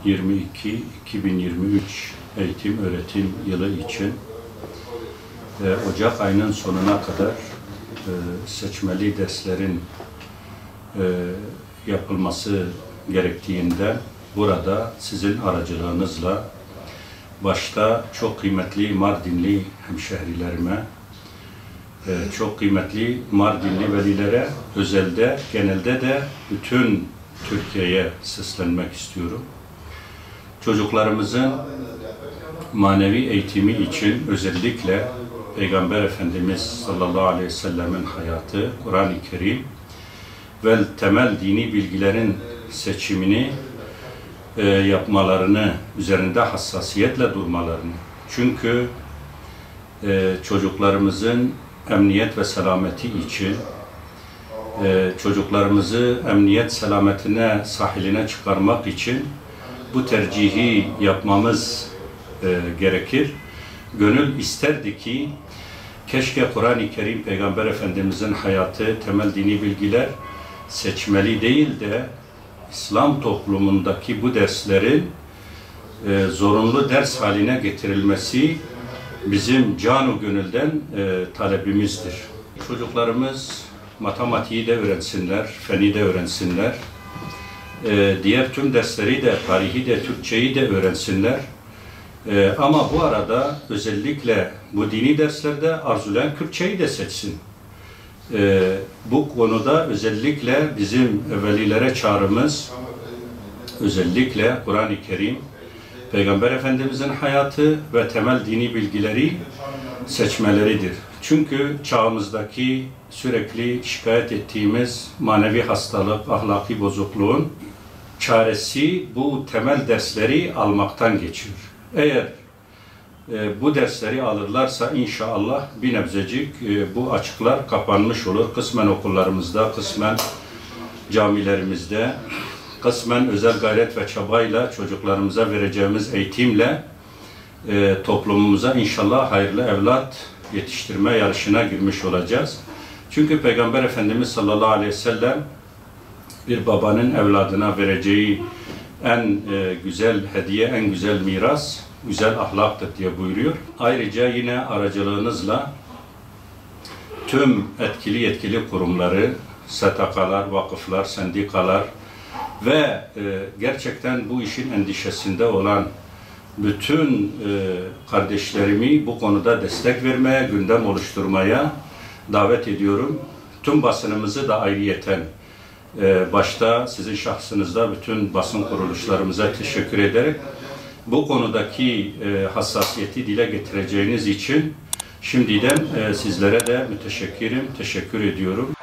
...2022-2023 eğitim öğretim yılı için Ocak ayının sonuna kadar seçmeli derslerin yapılması gerektiğinden burada sizin aracılığınızla başta çok kıymetli Mardinli hemşehrilerime, çok kıymetli Mardinli velilere, özelde, genelde de bütün Türkiye'ye seslenmek istiyorum. Çocuklarımızın manevi eğitimi için özellikle Peygamber Efendimiz sallallahu aleyhi ve sellemin hayatı, Kur'an-ı Kerim ve temel dini bilgilerin seçimini yapmalarını, üzerinde hassasiyetle durmalarını. Çünkü çocuklarımızın emniyet ve selameti için çocuklarımızı emniyet selametine, sahiline çıkarmak için bu tercihi yapmamız gerekir. Gönül isterdi ki keşke Kur'an-ı Kerim Peygamber Efendimizin hayatı, temel dini bilgiler seçmeli değil de İslam toplumundaki bu derslerin zorunlu ders haline getirilmesi bizim canu gönülden talebimizdir. Çocuklarımız matematiği de öğrensinler, feni de öğrensinler, diğer tüm dersleri de, tarihi de, Türkçeyi de öğrensinler. Ama bu arada özellikle bu dini derslerde arzulayan Kürtçeyi de seçsin. Bu konuda özellikle bizim velilere çağrımız, özellikle Kur'an-ı Kerim, Peygamber Efendimizin hayatı ve temel dini bilgileri seçmeleridir. Çünkü çağımızdaki sürekli şikayet ettiğimiz manevi hastalık, ahlaki bozukluğun çaresi bu temel dersleri almaktan geçiyor. Eğer bu dersleri alırlarsa inşallah bir nebzecik bu açıklar kapanmış olur. Kısmen okullarımızda, kısmen camilerimizde, kısmen özel gayret ve çabayla çocuklarımıza vereceğimiz eğitimle toplumumuza inşallah hayırlı evlat yetiştirme yarışına girmiş olacağız. Çünkü Peygamber Efendimiz sallallahu aleyhi ve sellem bir babanın evladına vereceği en güzel hediye, en güzel miras, güzel ahlaktır diye buyuruyor. Ayrıca yine aracılığınızla tüm etkili yetkili kurumları, STK'lar, vakıflar, sendikalar ve gerçekten bu işin endişesinde olan bütün kardeşlerimi bu konuda destek vermeye, gündem oluşturmaya davet ediyorum. Tüm basınımızı da ayrıyeten başta sizin şahsınızda bütün basın kuruluşlarımıza teşekkür ederek bu konudaki hassasiyeti dile getireceğiniz için şimdiden sizlere de müteşekkirim, teşekkür ediyorum.